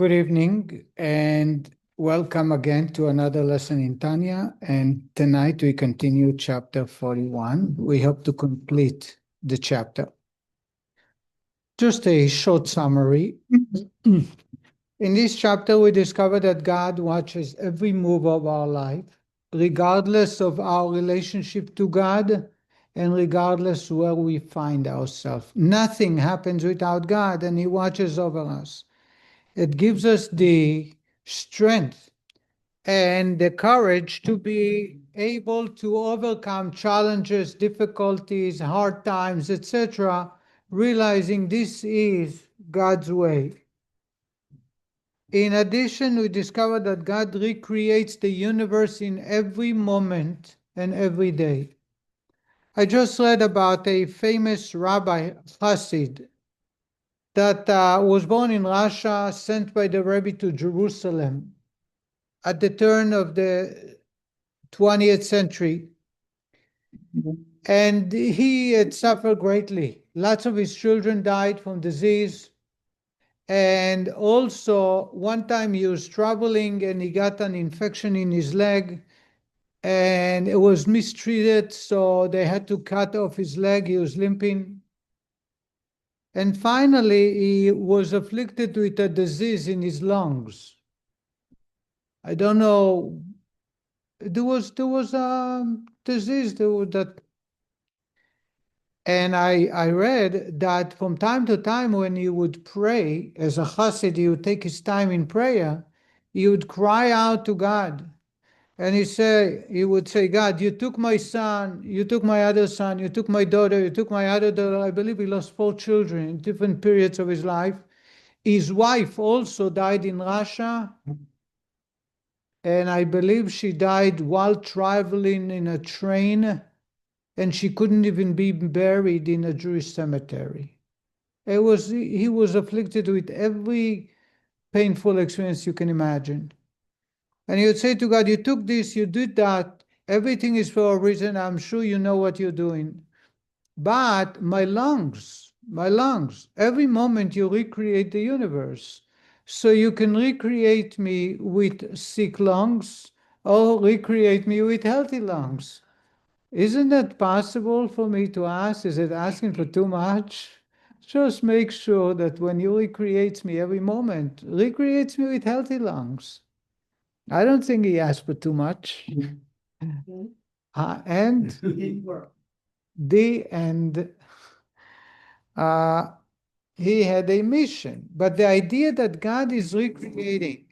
Good evening and welcome again to another lesson in Tanya. And tonight we continue chapter 41. We hope to complete the chapter. Just a short summary. In this chapter, we discover that God watches every move of our life, regardless of our relationship to God and regardless where we find ourselves. Nothing happens without God, and He watches over us. It gives us the strength and the courage to be able to overcome challenges, difficulties, hard times, etc., realizing this is God's way. In addition, we discover that God recreates the universe in every moment and every day. I just read about a famous rabbi, Chassid, that was born in Russia, sent by the Rebbe to Jerusalem at the turn of the 20th century. And he had suffered greatly. Lots of his children died from disease. And also, one time he was traveling and he got an infection in his leg and it was mistreated, so they had to cut off his leg. He was limping. And finally, he was afflicted with a disease in his lungs. I don't know. There was a disease that, and I read that from time to time when he would pray, as a chassid, he would take his time in prayer, he would cry out to God. And he would say, God, you took my son, you took my other son, you took my daughter, you took my other daughter. I believe he lost 4 children in different periods of his life. His wife also died in Russia. And I believe she died while traveling in a train, and she couldn't even be buried in a Jewish cemetery. He was afflicted with every painful experience you can imagine. And he would say to God, you took this, you did that, everything is for a reason, I'm sure you know what you're doing. But my lungs, every moment you recreate the universe. So you can recreate me with sick lungs or recreate me with healthy lungs. Isn't that possible for me to ask? Is it asking for too much? Just make sure that when you recreate me every moment, recreates me with healthy lungs. I don't think he asked for too much. And the end, he had a mission. But the idea that God is recreating,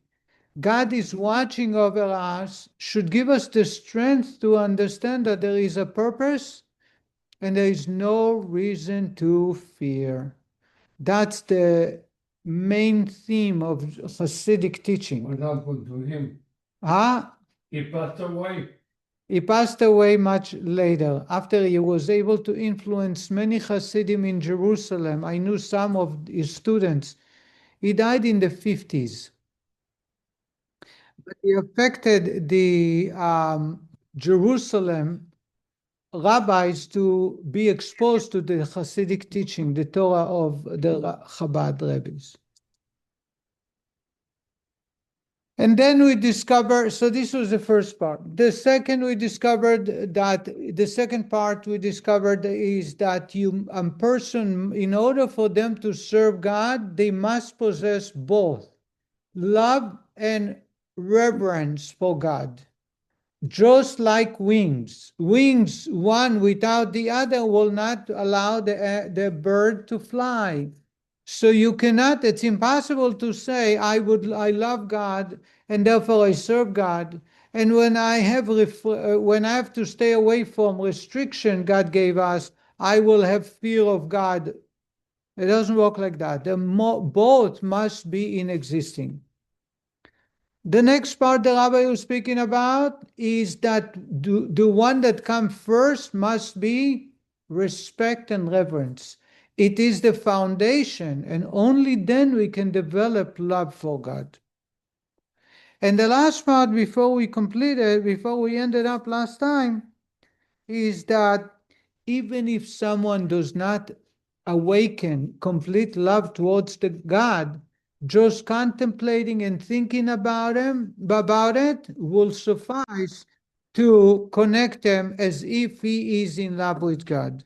God is watching over us, should give us the strength to understand that there is a purpose and there is no reason to fear. That's the main theme of Hasidic teaching. What happened to him? He passed away. He passed away much later, after he was able to influence many Hasidim in Jerusalem. I knew some of his students. He died in the 50s. But he affected the Jerusalem rabbis to be exposed to the Hasidic teaching, the Torah of the Chabad rabbis. And then we discover, so this was the first part. The second part we discovered is that a person, in order for them to serve God, they must possess both love and reverence for God. Just like wings. Wings, one without the other, will not allow the bird to fly. So you cannot, it's impossible to say, I love God and therefore I serve God. And when I have to stay away from restriction God gave us, I will have fear of God. It doesn't work like that. Both must be in existing. The next part the Rabbi was speaking about is that the one that comes first must be respect and reverence. It is the foundation, and only then we can develop love for God. And the last part before we ended up last time, is that even if someone does not awaken complete love towards the God, Just contemplating and thinking about it will suffice to connect him as if he is in love with God.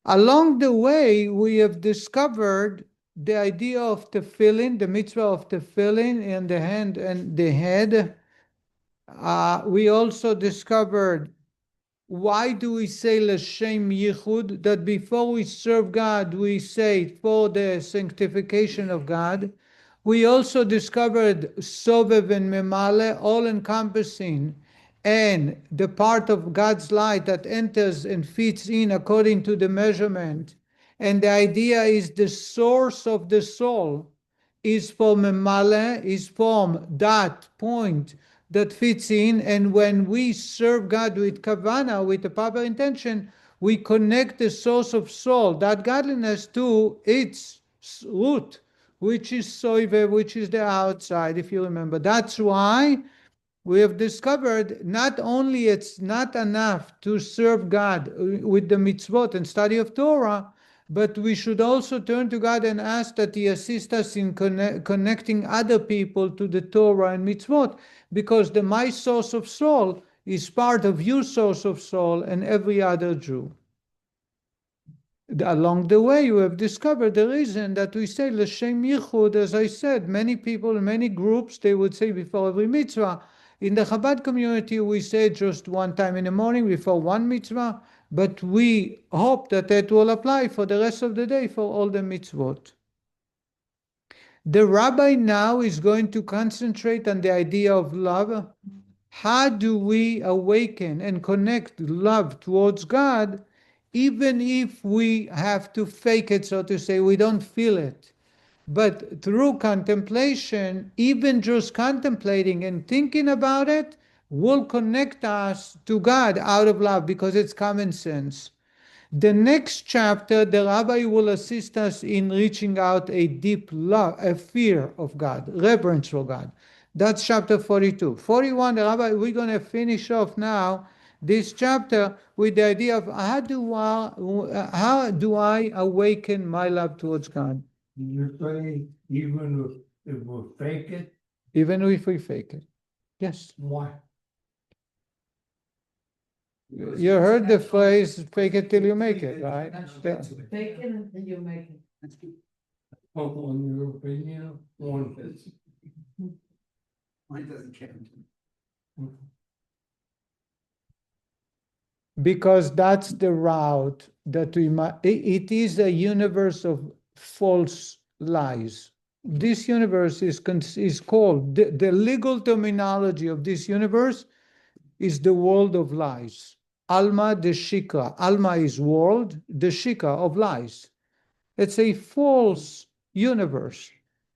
Along the way, we have discovered the idea of tefillin, the mitzvah of tefillin in the hand and the head. We also discovered why do we say l'shem yichud, that before we serve God, we say for the sanctification of God. We also discovered sovev and memale, all encompassing, and the part of God's light that enters and fits in according to the measurement. And the idea is the source of the soul is for memale, is from that point that fits in. And when we serve God with kavana, with the proper intention, we connect the source of soul, that godliness, to its root, which is soive, which is the outside, if you remember. That's why we have discovered not only it's not enough to serve God with the mitzvot and study of Torah, but we should also turn to God and ask that He assist us in connecting other people to the Torah and mitzvot, because the my source of soul is part of your source of soul and every other Jew. Along the way, you have discovered the reason that we say l'shem yichud. As I said, many people, many groups, they would say before every mitzvah. In the Chabad community, we say just one time in the morning before one mitzvah, but we hope that that will apply for the rest of the day for all the mitzvot. The rabbi now is going to concentrate on the idea of love. How do we awaken and connect love towards God, even if we have to fake it, so to say, we don't feel it? But through contemplation, even just contemplating and thinking about it, will connect us to God out of love, because it's common sense. The next chapter, the rabbi will assist us in reaching out a deep love, a fear of God, reverence for God. That's chapter 42. 41, the rabbi, we're going to finish off now this chapter with the idea of how do I awaken my love towards God? You say even if we fake it, Even if we fake it. Yes. why? You heard the phrase, fake it till you make it, right? Yeah. Take it until you make it. On your opinion, on this. Mine doesn't count. Because that's the route that we might, it is a universe of false lies. This universe is called, the legal terminology of this universe is the world of lies. Alma de Shikra. Alma is world, the Shikra of lies. It's a false universe.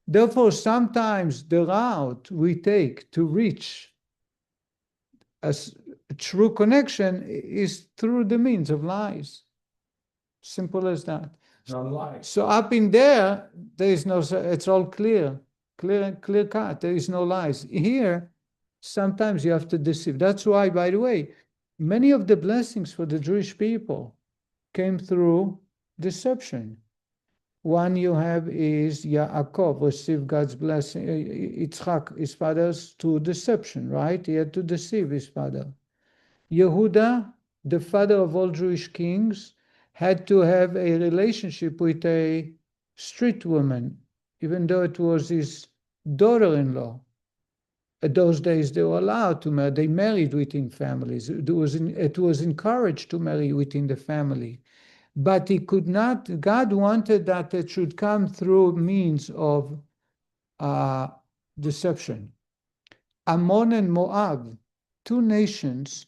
Therefore, sometimes the route we take to reach a true connection is through the means of lies. Simple as that. No lie. So up in there is no, it's all clear cut. There is no lies. Here, sometimes you have to deceive. That's why, by the way, many of the blessings for the Jewish people came through deception. One you have is Yaakov received God's blessing, Yitzchak, his father's, through deception, right? He had to deceive his father. Yehuda, the father of all Jewish kings, had to have a relationship with a street woman, even though it was his daughter-in-law. At those days, they were allowed to marry. They married within families. It was encouraged to marry within the family. But he could not, God wanted that it should come through means of deception. Ammon and Moab, two nations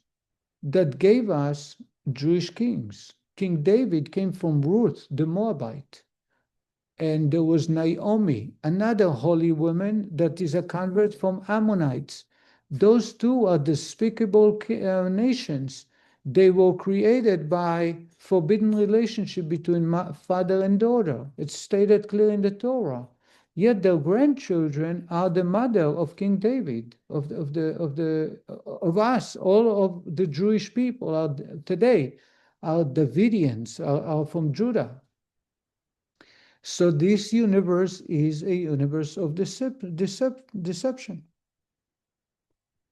that gave us Jewish kings. King David came from Ruth, the Moabite. And there was Naomi, another holy woman that is a convert from Ammonites. Those two are despicable nations. They were created by forbidden relationship between father and daughter. It's stated clear in the Torah. Yet their grandchildren are the mother of King David, of us. All of the Jewish people are today are Davidians, are from Judah. So this universe is a universe of deception.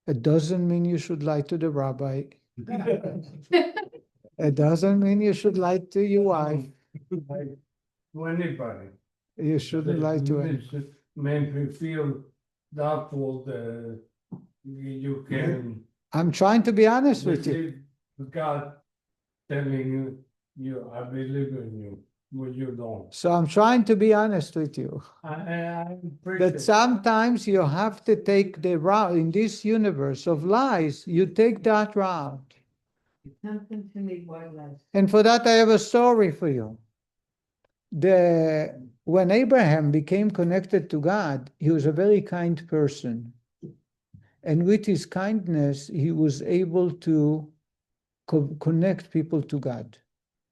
It doesn't mean you should lie to the rabbi. It doesn't mean you should lie to your wife. To anybody. You shouldn't lie to It anyone. makes me feel doubtful that you can I'm trying to be honest with you. receive God telling you, I believe in you, when you don't. So I'm trying to be honest with you. I appreciate That it. sometimes you have to take the route in this universe of lies, you take that route. Something to me, white lies. And for that, I have a story for you. When Abraham became connected to God, he was a very kind person. And with his kindness, he was able to connect people to God.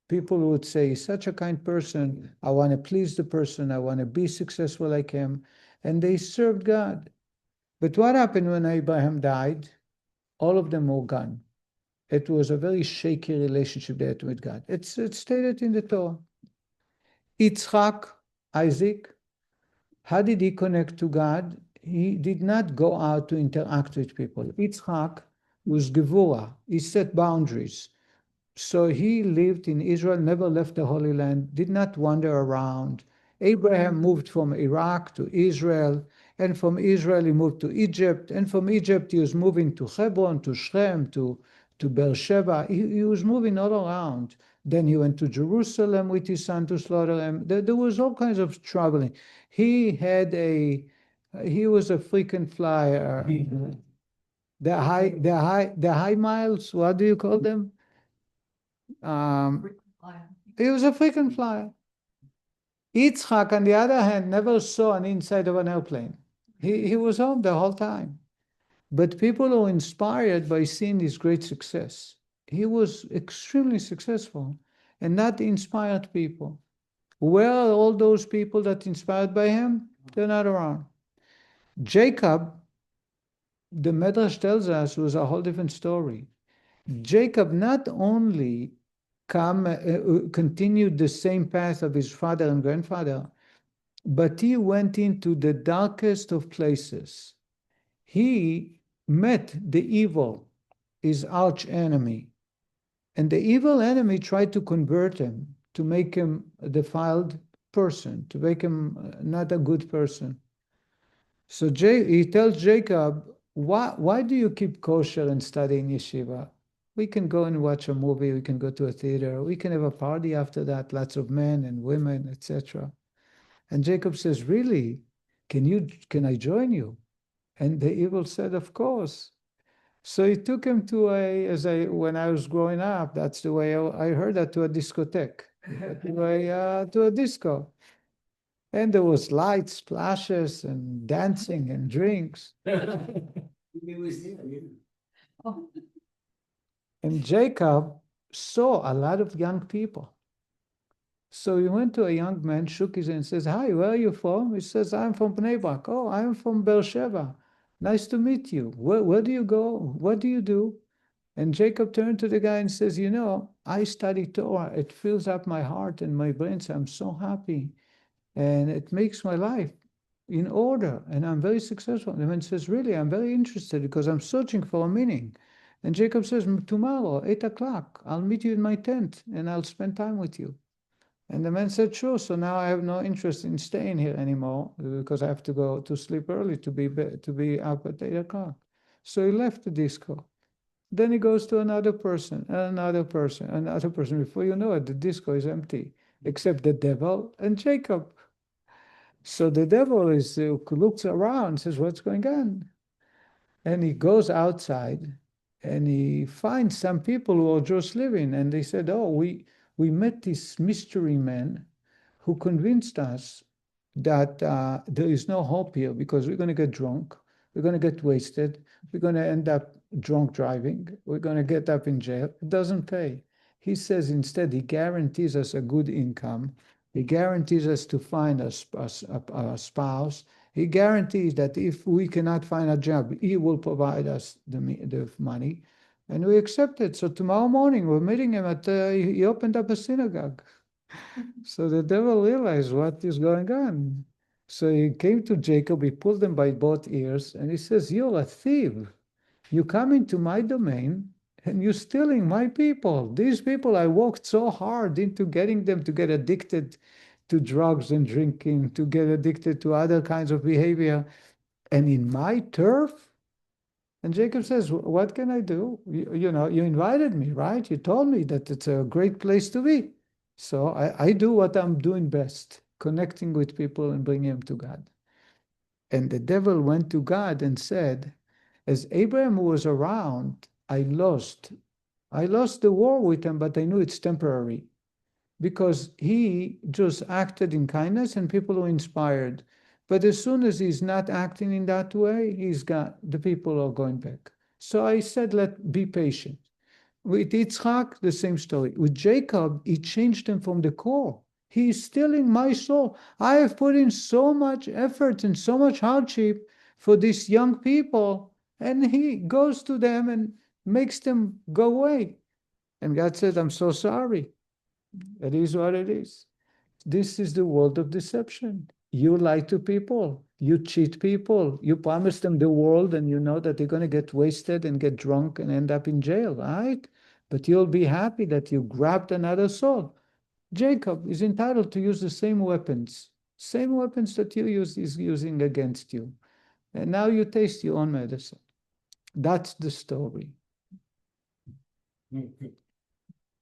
People would say, such a kind person, I want to please the person, I want to be successful like him. And they served God. But what happened when Abraham died? All of them were gone. It was a very shaky relationship they had with God. It's stated in the Torah. Yitzchak, Isaac, how did he connect to God? He did not go out to interact with people. Yitzchak was Gevurah. He set boundaries. So he lived in Israel, never left the Holy Land, did not wander around. Abraham moved from Iraq to Israel, and from Israel he moved to Egypt, and from Egypt he was moving to Hebron, to Shem, to Beersheba. He was moving all around. Then he went to Jerusalem with his son to slaughter him. There was all kinds of traveling. He was a frequent flyer. The high miles, what do you call them? He was a frequent flyer. Yitzchak, on the other hand, never saw an inside of an airplane. He was home the whole time. But people were inspired by seeing his great success. He was extremely successful, and that inspired people. Where are all those people that inspired by him? They're not around. Jacob, the Medrash tells us, was a whole different story. Jacob not only continued the same path of his father and grandfather, but he went into the darkest of places. He met the evil, his arch enemy, and the evil enemy tried to convert him, to make him a defiled person, to make him not a good person. So he tells Jacob, why do you keep kosher and study in yeshiva? We can go and watch a movie, we can go to a theater, we can have a party after that, lots of men and women, etc. And Jacob says, really? Can I join you? And the evil said, of course. So he took him to when I was growing up, that's the way I heard that, to a discotheque, to a disco. And there was lights, splashes, and dancing and drinks. And Jacob saw a lot of young people. So he went to a young man, shook his hand, and says, hi, where are you from? He says, I'm from Beneva. Oh, I'm from Beersheba. Nice to meet you. Where do you go? What do you do? And Jacob turned to the guy and says, I study Torah. It fills up my heart and my brain. So I'm so happy. And it makes my life in order. And I'm very successful. And the man says, really, I'm very interested because I'm searching for a meaning. And Jacob says, tomorrow, 8 o'clock, I'll meet you in my tent and I'll spend time with you. And the man said, sure. So now I have no interest in staying here anymore because I have to go to sleep early to be up at 8 o'clock. So he left the disco. Then he goes to another person, another person, another person. Before you know it, the disco is empty, except the devil and Jacob. So the devil looks around, says, what's going on? And he goes outside and he finds some people who are just living. And they said, oh, we met this mystery man who convinced us that there is no hope here because we're going to get drunk, we're going to get wasted, we're going to end up drunk driving, we're going to get up in jail. It doesn't pay. He says instead he guarantees us a good income. He guarantees us to find a spouse. He guarantees that if we cannot find a job, he will provide us the money. And we accept it. So tomorrow morning, we're meeting him he opened up a synagogue. So the devil realized what is going on. So he came to Jacob, he pulled him by both ears, and he says, "You're a thief. You come into my domain and you're stealing my people. These people, I worked so hard into getting them to get addicted to drugs and drinking, to get addicted to other kinds of behavior. And in my turf?" And Jacob says, "What can I do? You invited me, right? You told me that it's a great place to be. So I do what I'm doing best, connecting with people and bringing them to God." And the devil went to God and said, "As Abraham was around, I lost. I lost the war with him, but I knew it's temporary because he just acted in kindness and people were inspired. But as soon as he's not acting in that way, the people are going back. So I said, be patient." With Yitzchak, the same story. With Jacob, he changed him from the core. He's stealing my soul. I have put in so much effort and so much hardship for these young people, and he goes to them and makes them go away. And God said, "I'm so sorry. It is what it is." This is the world of deception. You lie to people, you cheat people, you promise them the world, and you know that they're going to get wasted and get drunk and end up in jail, right? But you'll be happy that you grabbed another soul. Jacob is entitled to use the same weapons that you use is using against you. And now you taste your own medicine. That's the story.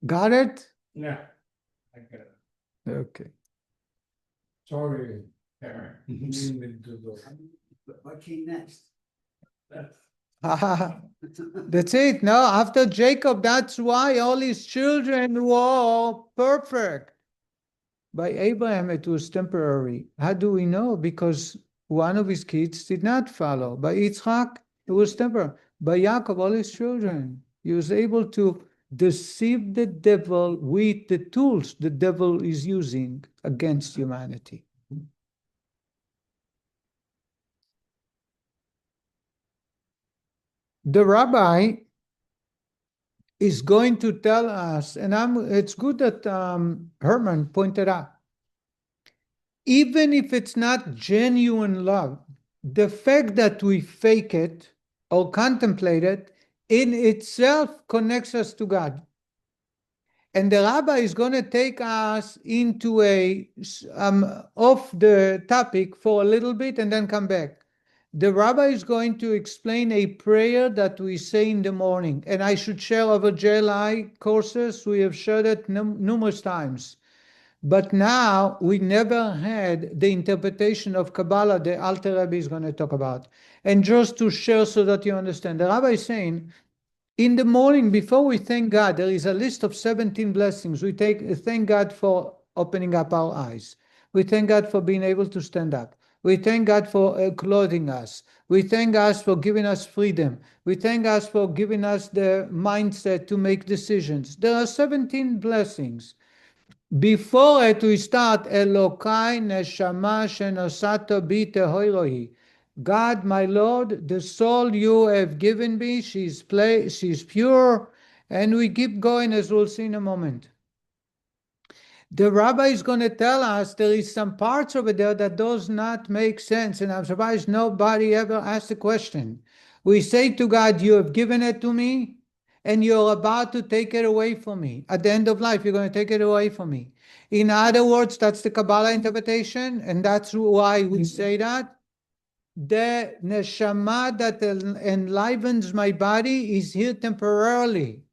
Got it? Yeah, I get it. Okay. Sorry, Karen. Didn't mean to do What came next? that. That's it. No, after Jacob, that's why all his children were perfect. By Abraham, it was temporary. How do we know? Because one of his kids did not follow. By Yitzchak, it was temporary. By Yaakov, all his children, he was able to deceive the devil with the tools the devil is using against humanity. The rabbi is going to tell us, and it's good that Herman pointed out, even if it's not genuine love, the fact that we fake it or contemplate it in itself connects us to God. And the rabbi is going to take us into off the topic for a little bit and then come back. The rabbi is going to explain a prayer that we say in the morning. And I should share over JLI courses. We have shared it numerous times. But now we never had the interpretation of Kabbalah the Alter Rebbe is going to talk about. And just to share so that you understand, the rabbi is saying, in the morning, before we thank God, there is a list of 17 blessings. We thank God for opening up our eyes. We thank God for being able to stand up. We thank God for clothing us. We thank God for giving us freedom. We thank God for giving us the mindset to make decisions. There are 17 blessings. Before it, we start Elokay, Neshama, Shenosato, Bite, Hoirohi. God, my Lord, the soul you have given me, she's pure, and we keep going as we'll see in a moment. The rabbi is going to tell us there is some parts over there that does not make sense, and I'm surprised nobody ever asked the question. We say to God, you have given it to me, and you're about to take it away from me. At the end of life, you're going to take it away from me. In other words, that's the Kabbalah interpretation, and that's why we say that. The neshama that enlivens my body is here temporarily.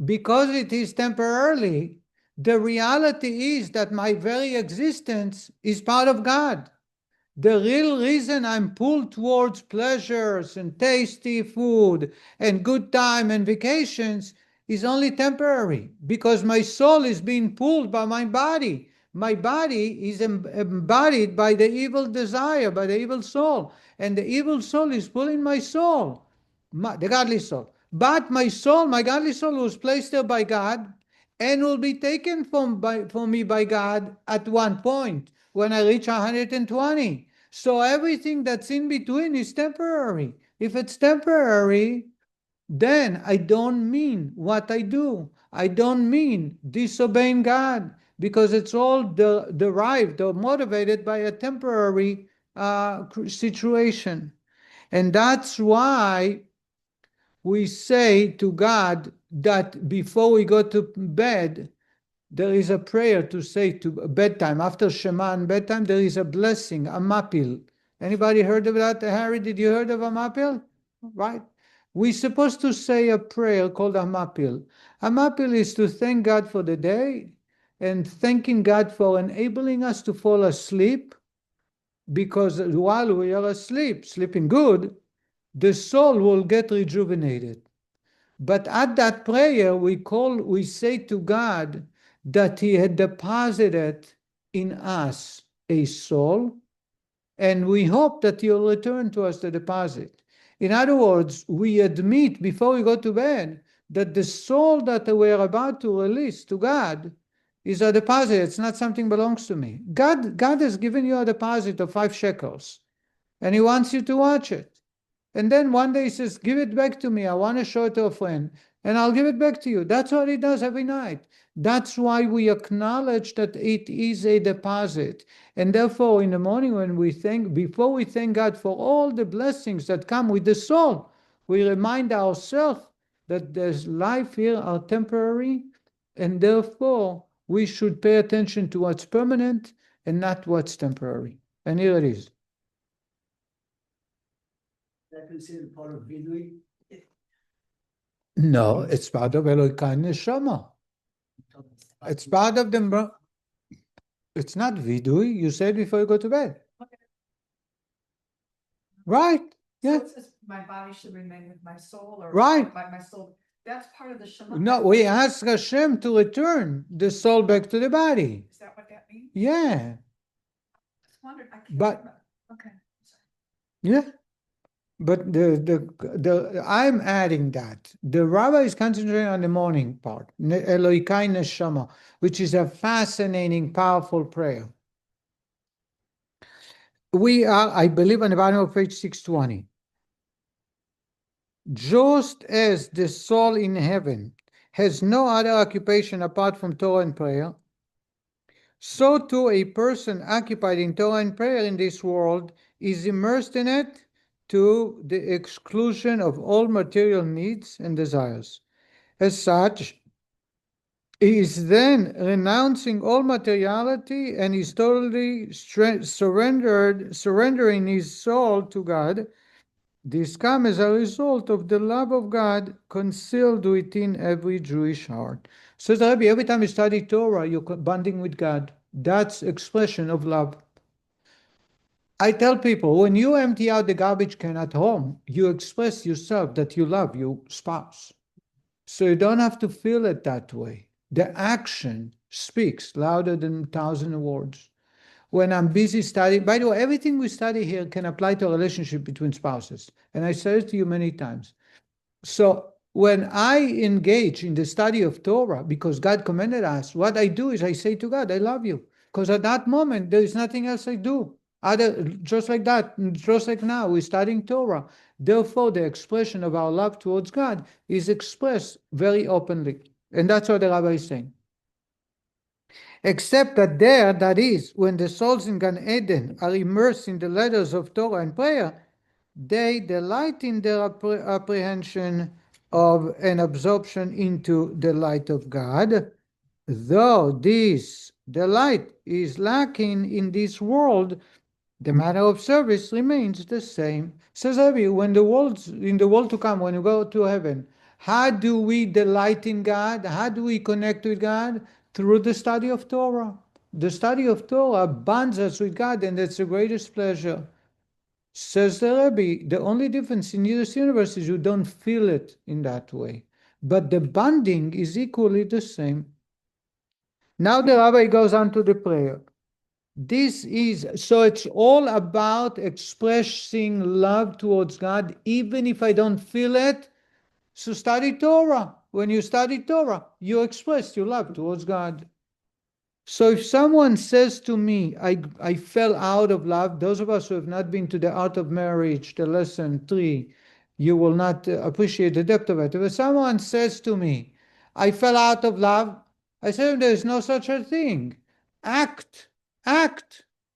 Because it is temporarily, the reality is that my very existence is part of God. The real reason I'm pulled towards pleasures and tasty food and good time and vacations is only temporary because my soul is being pulled by my body. My body is embodied by the evil desire, by the evil soul. And the evil soul is pulling my soul, the godly soul. But my soul, my godly soul, was placed there by God and will be taken from me by God at one point when I reach 120. So everything that's in between is temporary. If it's temporary, then I don't mean what I do. I don't mean disobeying God. because it's all derived or motivated by a temporary situation. And that's why we say to God that before we go to bed, there is a prayer to say to bedtime. After Shema and bedtime, there is a blessing, a mapil. Anybody heard of that? Harry, did you heard of a mapil? Right. We're supposed to say a prayer called a mapil. A mapil is to thank God for the day and thanking God for enabling us to fall asleep, because while we are asleep, sleeping good, the soul will get rejuvenated. But at that prayer, we say to God that He had deposited in us a soul, and we hope that He'll return to us the deposit. In other words, we admit before we go to bed that the soul that we're about to release to God is a deposit. It's not something belongs to me. God has given you a deposit of 5 shekels, and He wants you to watch it. And then one day He says, give it back to me. I want to show it to a friend, and I'll give it back to you. That's what He does every night. That's why we acknowledge that it is a deposit. And therefore, in the morning when before we thank God for all the blessings that come with the soul, we remind ourselves that there's life here are temporary, and therefore we should pay attention to what's permanent and not what's temporary. And here it is. That considered part of Vidui? No, it's part of Elokay Neshama. It's part of the. It's not vidui. You said before you go to bed. Okay. Right. Yeah. So it says my body should remain with my soul, or Right. my soul. That's part of the Shema. No, we ask Hashem to return the soul back to the body. Is that what that means? Yeah. I just wondered. I can't But- remember. Okay. Yeah. But I'm adding that. The rabbi is concentrating on the morning part, Elokay Neshama, which is a fascinating, powerful prayer. We are, I believe, on the bottom of page 620. Just as the soul in heaven has no other occupation apart from Torah and prayer, so too a person occupied in Torah and prayer in this world is immersed in it to the exclusion of all material needs and desires. As such, he is then renouncing all materiality and is totally surrendering his soul to God. This comes as a result of the love of God concealed within every Jewish heart. So, Rabbi, every time you study Torah, you're bonding with God. That's expression of love. I tell people, when you empty out the garbage can at home, you express yourself that you love your spouse. So you don't have to feel it that way. The action speaks louder than 1,000 words. When I'm busy studying, by the way, everything we study here can apply to a relationship between spouses. And I said it to you many times. So when I engage in the study of Torah, because God commanded us, what I do is I say to God, I love you. Because at that moment, there is nothing else I do. Just like that, just like now, we're studying Torah. Therefore, the expression of our love towards God is expressed very openly. And that's what the rabbi is saying. Except that is, when the souls in Gan Eden are immersed in the letters of Torah and prayer, they delight in their apprehension of an absorption into the light of God. Though this delight is lacking in this world, the matter of service remains the same. Says Rabbi, in the world to come, when we go to heaven, how do we delight in God? How do we connect with God? Through the study of Torah. The study of Torah bonds us with God, and that's the greatest pleasure. Says the Rabbi, the only difference in this universe is you don't feel it in that way. But the bonding is equally the same. Now the Rabbi goes on to the prayer. So it's all about expressing love towards God, even if I don't feel it. So study Torah. When you study Torah, you express your love towards God. So if someone says to me, I fell out of love, those of us who have not been to the art of marriage, the lesson 3, you will not appreciate the depth of it. If someone says to me, I fell out of love, I said to him, there is no such a thing. Act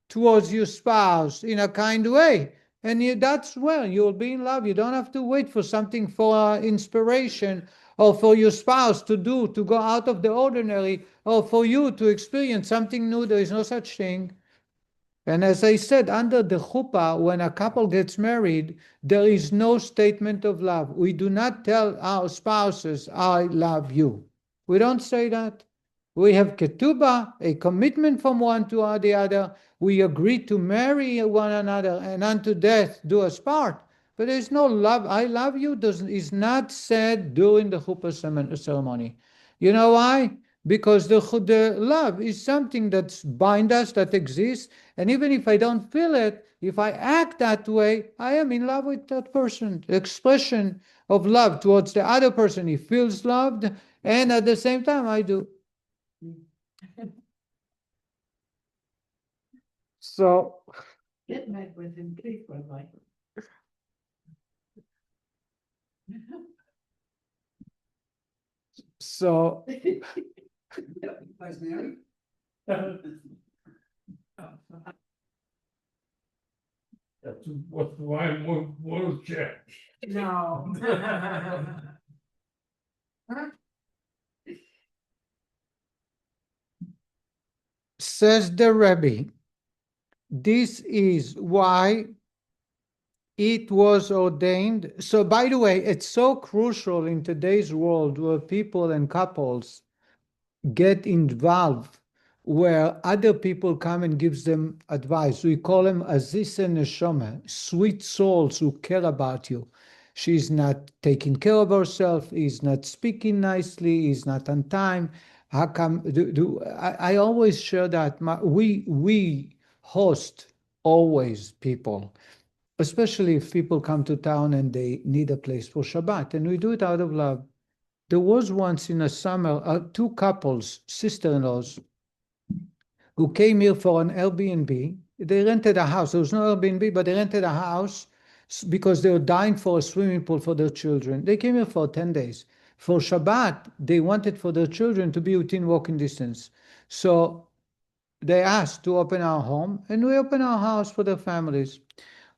towards your spouse in a kind way. And that's well, you'll be in love. You don't have to wait for something for inspiration or for your spouse to do, to go out of the ordinary, or for you to experience something new. There is no such thing. And as I said, under the chuppah, when a couple gets married, there is no statement of love. We do not tell our spouses, I love you. We don't say that. We have ketubah, a commitment from one to the other. We agree to marry one another and unto death do us part. But there is no love. I love you is not said during the chuppah ceremony. You know why? Because the love is something that's bind us, that exists. And even if I don't feel it, if I act that way, I am in love with that person. The expression of love towards the other person. He feels loved, and at the same time, I do. So Get mad with him, please, Rabbi. so Vice Mary? That's why I'm more check. No. says the Rebbe, this is why it was ordained. So, by the way, it's so crucial in today's world where people and couples get involved, where other people come and gives them advice. We call them aziz and neshama, sweet souls who care about you. She's not taking care of herself. He's not speaking nicely. He's not on time. How come? I always share that we host always people, especially if people come to town and they need a place for Shabbat, and we do it out of love. There was once in a summer, two couples, sister-in-laws, who came here for an Airbnb. They rented a house. There was no Airbnb, but they rented a house because they were dying for a swimming pool for their children. They came here for 10 days. For Shabbat, they wanted for their children to be within walking distance. So they asked to open our home, and we opened our house for their families.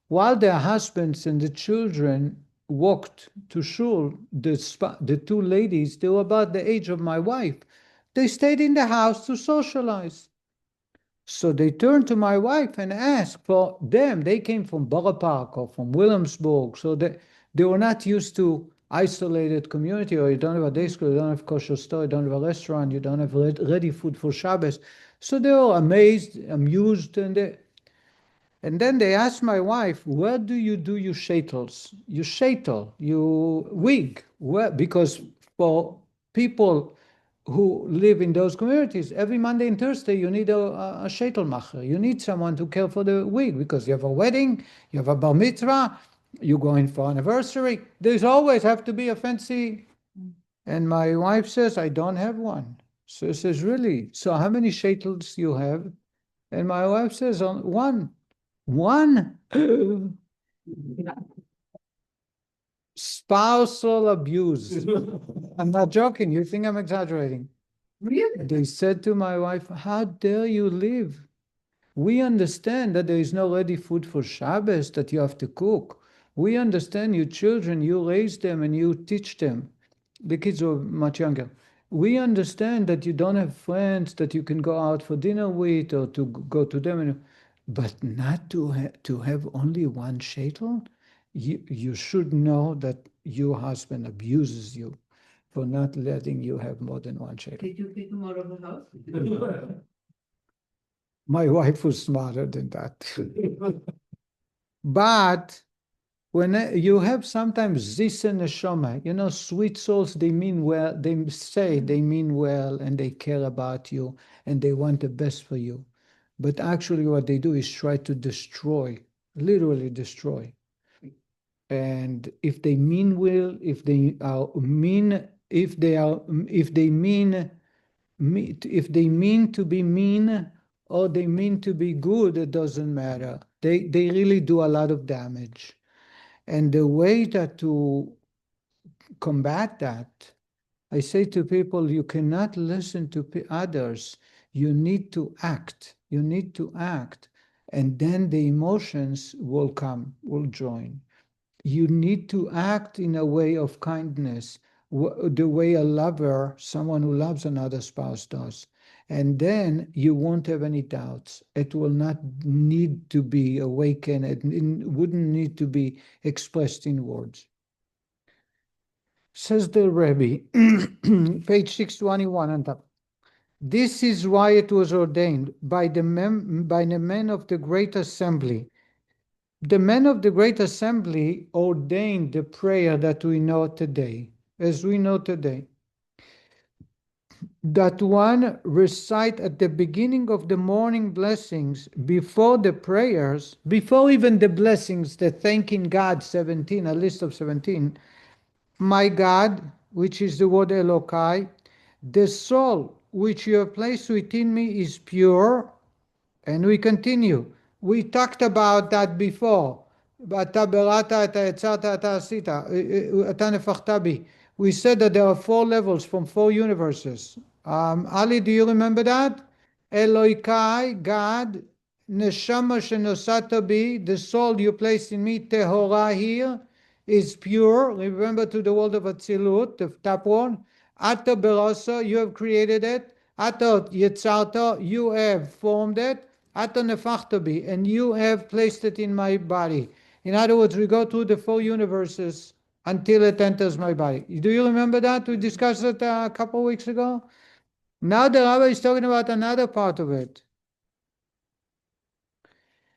While their husbands and the children walked to shul, the two ladies, they were about the age of my wife. They stayed in the house to socialize. So they turned to my wife and asked for them. They came from Borough Park or from Williamsburg, so they were not used to isolated community, or you don't have a day school, you don't have kosher store, you don't have a restaurant, you don't have ready food for Shabbos. So they were amazed, amused, and then they asked my wife, where do you do your shaitels? You shaitel, you wig. Where? Because for people who live in those communities, every Monday and Thursday you need a shaitel macher. You need someone to care for the wig, because you have a wedding, you have a bar mitzvah, you go in for anniversary. There's always have to be a fancy. And my wife says, I don't have one. So she says, really? So how many shaitels you have? And my wife says, one. One. Spousal abuse. I'm not joking. You think I'm exaggerating? Really? They said to my wife, how dare you live? We understand that there is no ready food for Shabbos, that you have to cook. We understand your children, you raise them and you teach them. The kids were much younger. We understand that you don't have friends that you can go out for dinner with or to go to them. But not to have only one shaitel? You should know that your husband abuses you for not letting you have more than one shaitel. Did you kick him out of the house? My wife was smarter than that. But when you have sometimes zis and neshama, sweet souls, they mean well, they say they mean well, and they care about you, and they want the best for you. But actually what they do is try to destroy, literally destroy. And if they mean well, if they mean to be mean, or they mean to be good, it doesn't matter. They really do a lot of damage. And the way that to combat that I say to people, you cannot listen to others. You need to act. You need to act. And then the emotions will come, will join. You need to act in a way of kindness, the way a lover, someone who loves another spouse does. And then you won't have any doubts. It will not need to be awakened. It wouldn't need to be expressed in words. Says the Rebbe, page 621 on top. This is why it was ordained by the men of the Great Assembly. The men of the Great Assembly ordained the prayer that we know today, as we know today. That one recite at the beginning of the morning blessings, before the prayers, before even the blessings, the thanking God 17, a list of 17. My God, which is the word Elokay, the soul which you have placed within me is pure. And we continue. We talked about that before. We said that there are 4 levels from 4 universes. Ali, do you remember that? Elokay, God, Neshama shenosata bi, the soul you placed in me, Tehora here, is pure. Remember to the world of Atzilut, the top one. Ata berasa, you have created it. Ata yitzarta, you have formed it. Ata nefachta bi, and you have placed it in my body. In other words, we go through the 4 universes until it enters my body. Do you remember that? We discussed it a couple of weeks ago. Now the Rabbi is talking about another part of it.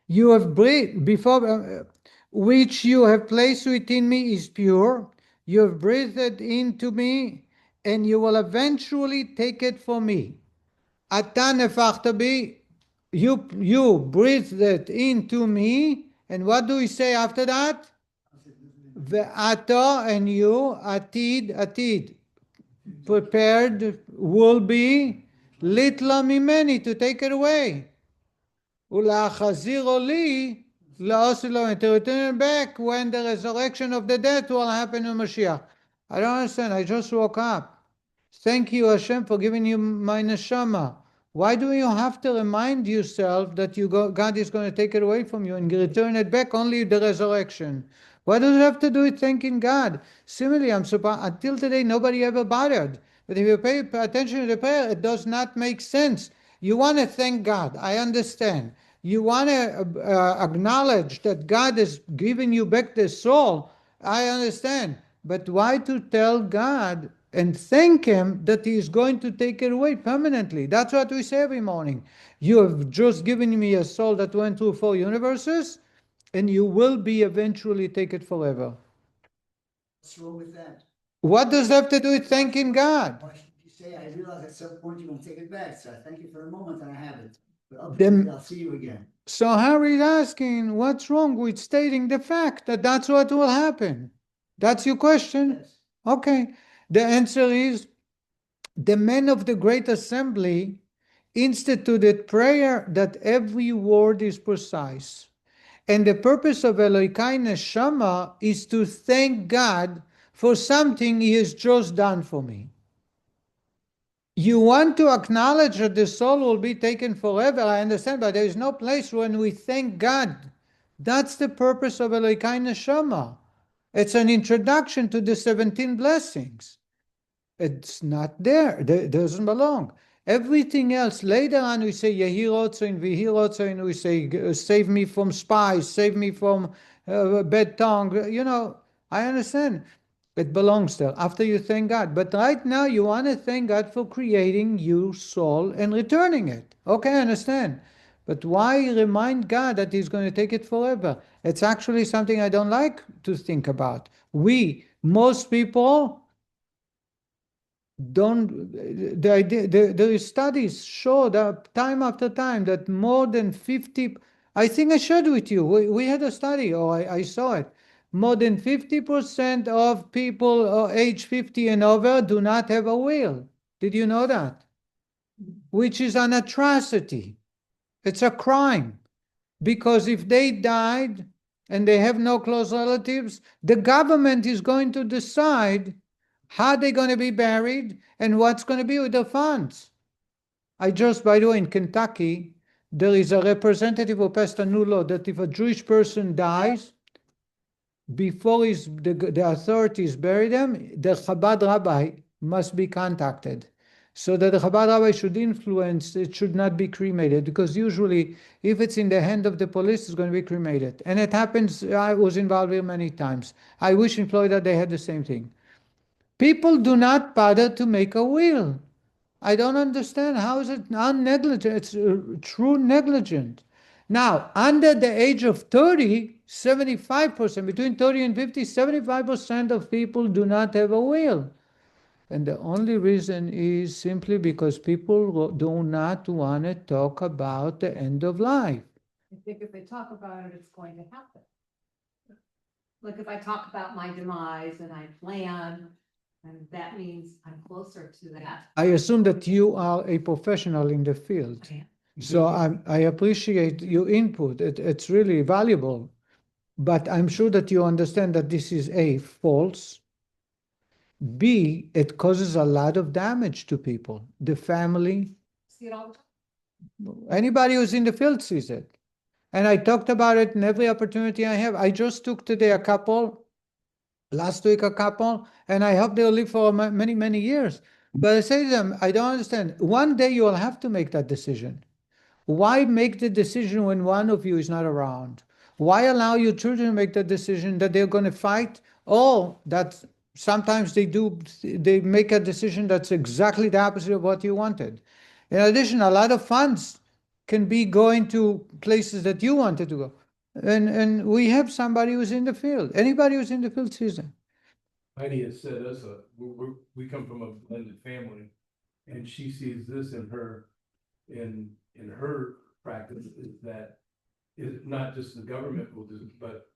You have breathed before, which you have placed within me is pure. You have breathed it into me, and you will eventually take it from me. Ata nefachta bi, you breathed it into me, and what do we say after that? Ve'ata, and you, atid, prepared will be litla mimeni, to take it away. Ulachaziro li laosilo, and to return it back when the resurrection of the dead will happen in Mashiach. I don't understand. I just woke up. Thank you, Hashem, for giving you my neshama. Why do you have to remind yourself that God is going to take it away from you and return it back only the resurrection? Why does it have to do with thanking God? Similarly, I'm surprised, until today, nobody ever bothered. But if you pay attention to the prayer, it does not make sense. You want to thank God, I understand. You want to acknowledge that God has given you back the soul, I understand. But why to tell God and thank Him that He is going to take it away permanently? That's what we say every morning. You have just given me a soul that went through 4 universes, and you will be eventually take it forever. What's wrong with that? What does that have to do with thanking God? Why should you say, I realize at some point you're going to take it back, so I thank you for the moment and I have it. But ultimately, I'll see you again. So Harry's asking, what's wrong with stating the fact that that's what will happen? That's your question? Yes. Okay. The answer is, the men of the Great Assembly instituted prayer that every word is precise. And the purpose of Elokay Neshama is to thank God for something He has just done for me. You want to acknowledge that the soul will be taken forever, I understand, but there is no place when we thank God. That's the purpose of Elokay Neshama. It's an introduction to the 17 blessings. It's not there. It doesn't belong. Everything else, later on we say, Yehi Rotzein, V'hi Rotzein, we say, save me from spies, save me from bad tongue. You know, I understand. It belongs there after you thank God. But right now you want to thank God for creating your soul and returning it. Okay, I understand. But why remind God that He's going to take it forever? It's actually something I don't like to think about. Most people don't, the studies show that time after time that more than 50, I think I shared with you, we had a study, or I saw it. More than 50% of people age 50 and over do not have a will. Did you know that? Which is an atrocity. It's a crime. Because if they died and they have no close relatives, the government is going to decide how they going to be buried, and what's going to be with the funds. By the way, in Kentucky, there is a representative who passed a new law that if a Jewish person dies, before the authorities bury them, the Chabad rabbi must be contacted. So that the Chabad rabbi should influence, it should not be cremated, because usually if it's in the hand of the police, it's going to be cremated. And it happens, I was involved here many times. I wish in Florida they had the same thing. People do not bother to make a will. I don't understand. How is it non-negligent? It's true negligent. Now, under the age of 30, 75%, between 30 and 50, 75% of people do not have a will. And the only reason is simply because people do not want to talk about the end of life. I think if they talk about it, it's going to happen. Like if I talk about my demise and I plan, and that means I'm closer to that. I assume that you are a professional in the field. I am. So I appreciate your input. It's really valuable. But I'm sure that you understand that this is A, false. B, it causes a lot of damage to people. The family, See it all the time. anybody who's in the field sees it. And I talked about it in every opportunity I have. I just took today a couple, last week a couple, and I hope they'll live for many, many years. But I say to them, I don't understand. One day you will have to make that decision. Why make the decision when one of you is not around? Why allow your children to make the decision that they're going to fight? Or that sometimes they make a decision that's exactly the opposite of what you wanted. In addition, a lot of funds can be going to places that you wanted to go. And we have somebody who's in the field. Anybody who's in the field sees it. Heidi has said us, we come from a blended family, and she sees this in her practice is that is not just the government will do, but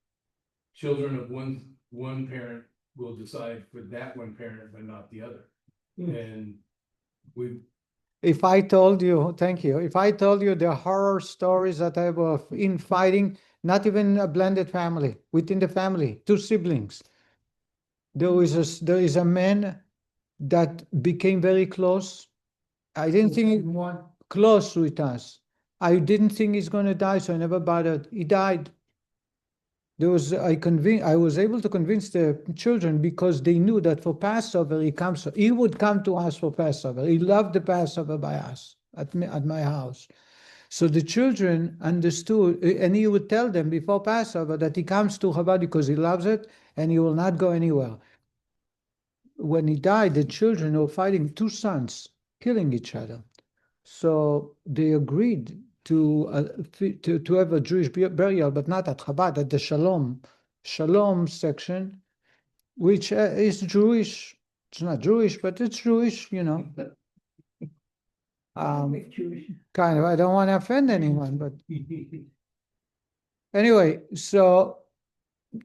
children of one parent will decide for that one parent, but not the other. And if I told you, thank you, if I told you the horror stories that I have of infighting, not even a blended family, within the family, two siblings. There is a man that became very close. I didn't think close with us. I didn't think he's going to die, so I never bothered. He died. I was able to convince the children because they knew that for Passover he would come to us for Passover. He loved the Passover by us at my house. So the children understood, and he would tell them before Passover that he comes to Chabad because he loves it and he will not go anywhere. When he died, the children were fighting, two sons, killing each other. So they agreed to have a Jewish burial, but not at Chabad, at the Shalom section, which is Jewish. It's not Jewish, but it's Jewish, you know. Kind of, I don't want to offend anyone, but anyway, so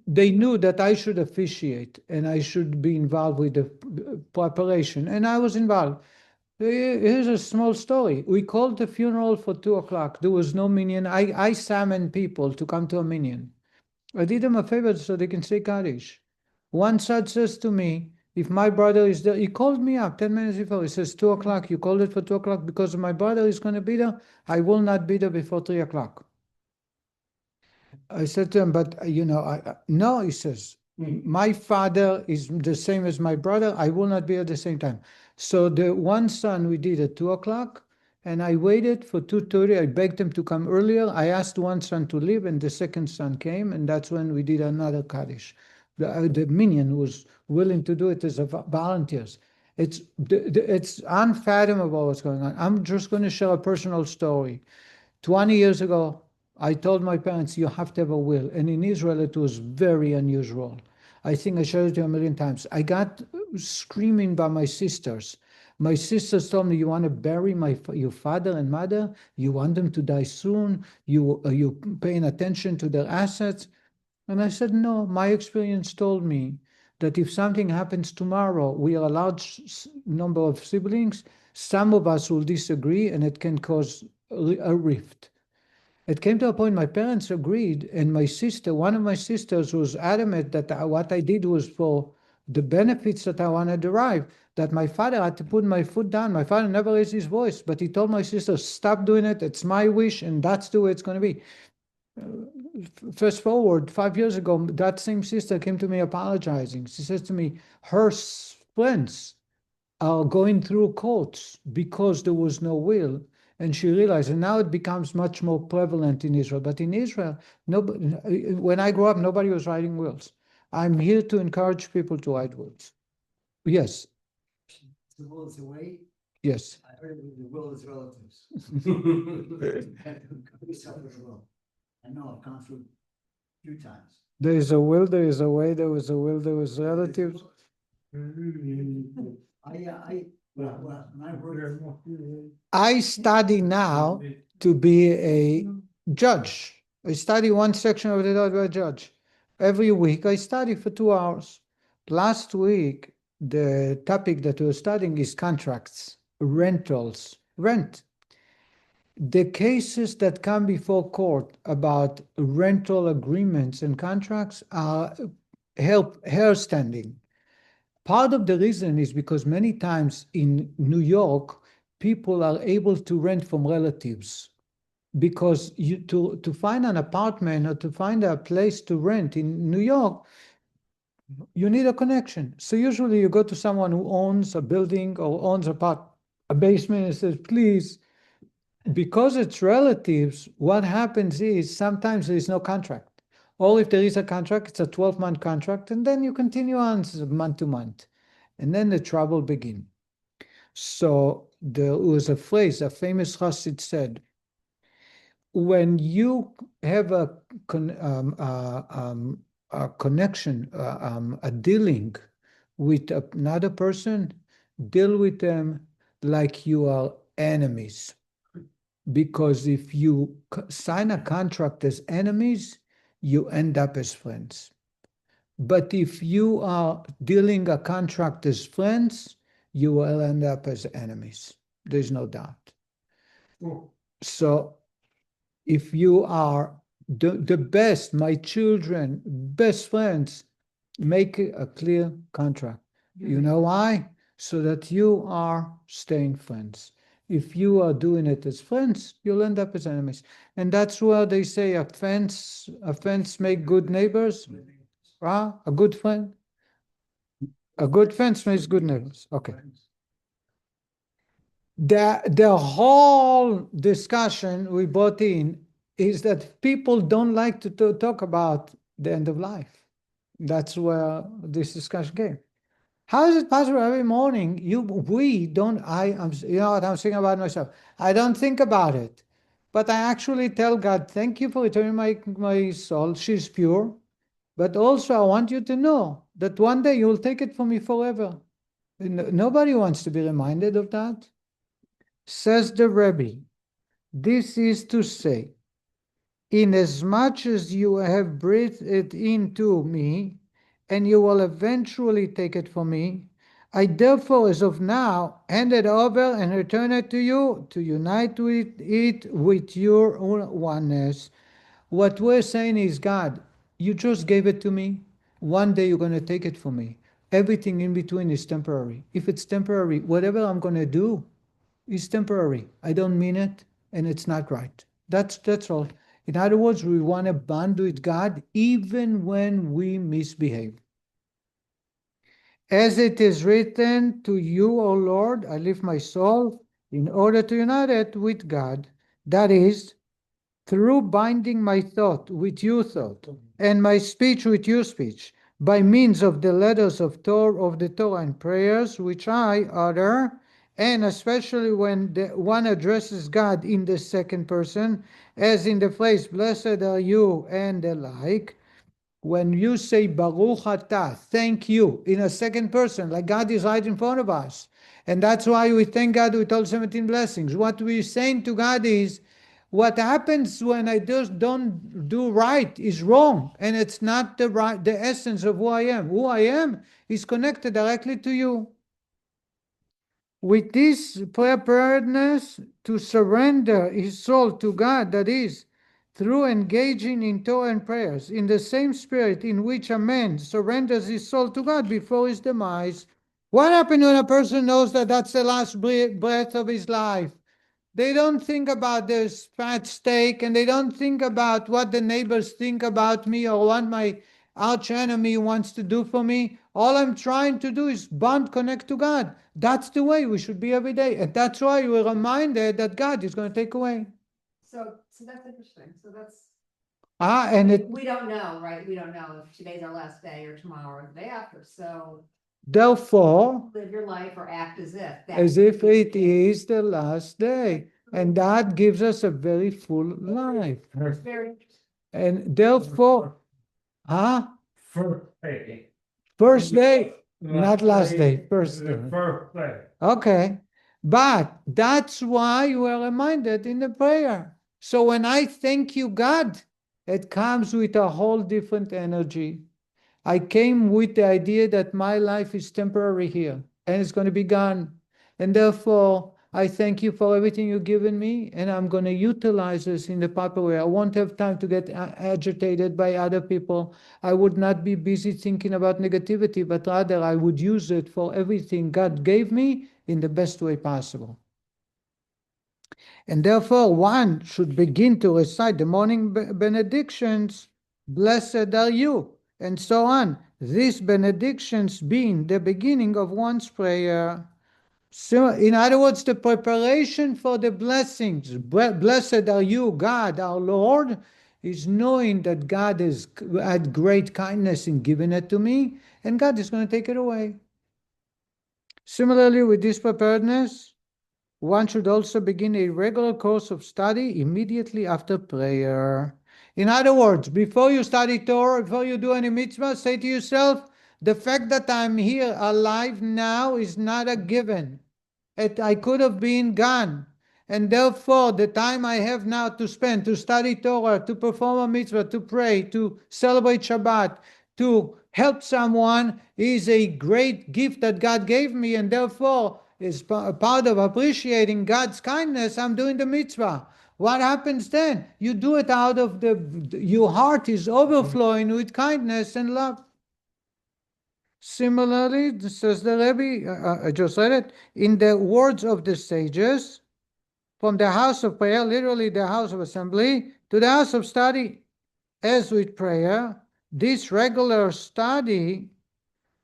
they knew that I should officiate and I should be involved with the preparation, and I was involved. Here's a small story. We called the funeral for 2:00. There was no minyan. I summoned people to come to a minyan. I did them a favor so they can say Kaddish. One son says to me, if my brother is there, he called me up 10 minutes before. He says, 2:00, you called it for 2:00 because my brother is going to be there. I will not be there before 3:00. I said to him, but no, he says, my father is the same as my brother. I will not be at the same time. So the one son we did at 2:00, and I waited for 2:30. I begged him to come earlier. I asked one son to leave, and the second son came, and that's when we did another Kaddish. The minyan was willing to do it as volunteers. It's unfathomable what's going on. I'm just going to share a personal story. 20 years ago, I told my parents, you have to have a will. And in Israel, it was very unusual. I think I shared it 1,000,000 times. I got screaming by my sisters. My sisters told me, you want to bury your father and mother? You want them to die soon? You paying attention to their assets? And I said, no, my experience told me that if something happens tomorrow, we are a large number of siblings. Some of us will disagree, and it can cause a rift. It came to a point my parents agreed, and one of my sisters was adamant that what I did was for the benefits that I want to derive, that my father had to put my foot down. My father never raised his voice, but he told my sister, stop doing it. It's my wish, and that's the way it's going to be. Fast forward 5 years ago, that same sister came to me apologizing. She says to me, her friends are going through courts because there was no will. And she realized, and now it becomes much more prevalent in Israel. But in Israel, nobody, when I grew up, nobody was writing wills. I'm here to encourage people to write wills. Yes, The will is away. yes. I heard the will is relatives. We suffer the will. I know, I've gone through a few times. There is a will, there is a way, there was a will, there was relatives. When I worked. I study now to be a judge. I study one section of the Torah to be a judge. Every week I study for 2 hours. Last week, the topic that we were studying is contracts, rentals, rent. The cases that come before court about rental agreements and contracts are hair standing. Part of the reason is because many times in New York, people are able to rent from relatives. Because to find an apartment or to find a place to rent in New York, you need a connection. So usually you go to someone who owns a building or owns a basement and says, please, because it's relatives, what happens is sometimes there is no contract. Or if there is a contract, it's a 12-month contract, and then you continue on month to month. And then the trouble begins. So there was a phrase, a famous Chassid said, when you have a connection, a dealing with another person, deal with them like you are enemies. Because if you sign a contract as enemies, you end up as friends. But if you are dealing a contract as friends, you will end up as enemies. There's no doubt. So if you are the best, my children, best friends, make a clear contract. You know why? So that you are staying friends. If you are doing it as friends, you'll end up as enemies. And that's where they say a fence make good neighbors. A good friend. A good fence makes good neighbors. Okay. The whole discussion we brought in is that people don't like to talk about the end of life. That's where this discussion came. How is it possible every morning I'm you know what I'm saying about myself? I don't think about it, but I actually tell God, thank you for returning my soul. She's pure, but also I want you to know that one day you will take it from me forever. Nobody wants to be reminded of that. Says the Rebbe, this is to say, inasmuch as you have breathed it into me, and you will eventually take it from me, I therefore, as of now, hand it over and return it to you to unite with it with your oneness. What we're saying is, God, you just gave it to me. One day you're going to take it from me. Everything in between is temporary. If it's temporary, whatever I'm going to do is temporary. I don't mean it, and it's not right. That's all. In other words, we want to bond with God even when we misbehave. As it is written, to you, O Lord, I lift my soul in order to unite it with God. That is, through binding my thought with your thought and my speech with your speech, by means of the letters of the Torah and prayers which I utter, and especially when one addresses God in the second person, as in the phrase, blessed are you, and the like. When you say Baruch Atah, thank you, in a second person, like God is right in front of us. And that's why we thank God with all 17 blessings. What we're saying to God is, what happens when I just don't do right is wrong, and it's not the essence of who I am. Who I am is connected directly to you. With this preparedness to surrender his soul to God, that is, through engaging in Torah and prayers, in the same spirit in which a man surrenders his soul to God before his demise. What happens when a person knows that that's the last breath of his life? They don't think about this fat steak, and they don't think about what the neighbors think about me or what my arch enemy wants to do for me. All I'm trying to do is bond, connect to God. That's the way we should be every day. And that's why we're reminded that God is going to take away. So that's interesting. So that's, And we don't know, right? We don't know if today's our last day or tomorrow or the day after. So therefore, live your life or act as if. as if it is the last day. And that gives us a very full life. It's very interesting. And therefore, First day. first day, not last day, first day. First day. Okay. But that's why you are reminded in the prayer. So when I thank you, God, it comes with a whole different energy. I came with the idea that my life is temporary here and it's going to be gone. And therefore, I thank you for everything you've given me, and I'm going to utilize this in the proper way. I won't have time to get agitated by other people. I would not be busy thinking about negativity, but rather I would use it for everything God gave me in the best way possible. And therefore, one should begin to recite the morning benedictions, blessed are you, and so on. These benedictions being the beginning of one's prayer. So, in other words, the preparation for the blessings. Blessed are you, God, our Lord, is knowing that God has had great kindness in giving it to me, and God is going to take it away. Similarly, with this preparedness, one should also begin a regular course of study immediately after prayer. In other words, before you study Torah, before you do any mitzvah, say to yourself, the fact that I'm here alive now is not a given. I could have been gone. And therefore, the time I have now to spend to study Torah, to perform a mitzvah, to pray, to celebrate Shabbat, to help someone is a great gift that God gave me, and therefore, is part of appreciating God's kindness, I'm doing the mitzvah. What happens then? You do it out of your heart is overflowing with kindness and love. Similarly, says the Rebbe, I just read it, in the words of the sages, from the house of prayer, literally the house of assembly, to the house of study, as with prayer, this regular study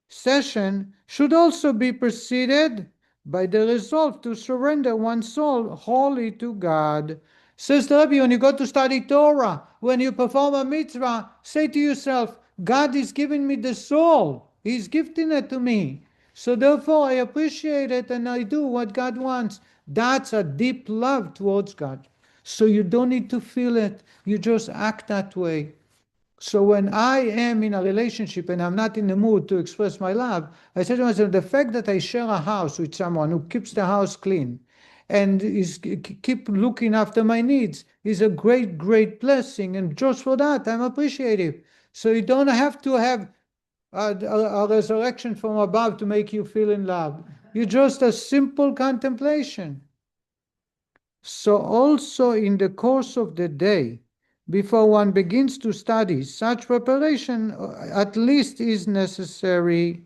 session should also be preceded by the resolve to surrender one's soul wholly to God. Says the Rebbe, when you go to study Torah, when you perform a mitzvah, say to yourself, God is giving me the soul. He's gifting it to me. So therefore, I appreciate it and I do what God wants. That's a deep love towards God. So you don't need to feel it. You just act that way. So when I am in a relationship and I'm not in the mood to express my love, I say to myself, the fact that I share a house with someone who keeps the house clean and is keep looking after my needs is a great, great blessing. And just for that, I'm appreciative. So you don't have to have a resurrection from above to make you feel in love. You're just a simple contemplation. So also in the course of the day, before one begins to study, such preparation at least is necessary,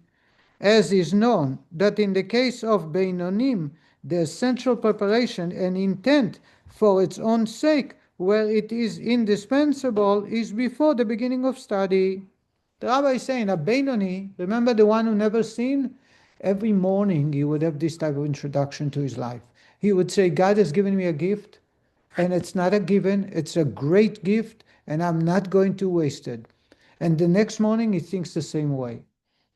as is known that in the case of Beinonim, the essential preparation and intent for its own sake, where it is indispensable, is before the beginning of study. The rabbi is saying, a Beinoni, remember the one who never sinned? Every morning he would have this type of introduction to his life. He would say, God has given me a gift, and it's not a given, it's a great gift, and I'm not going to waste it. And the next morning he thinks the same way.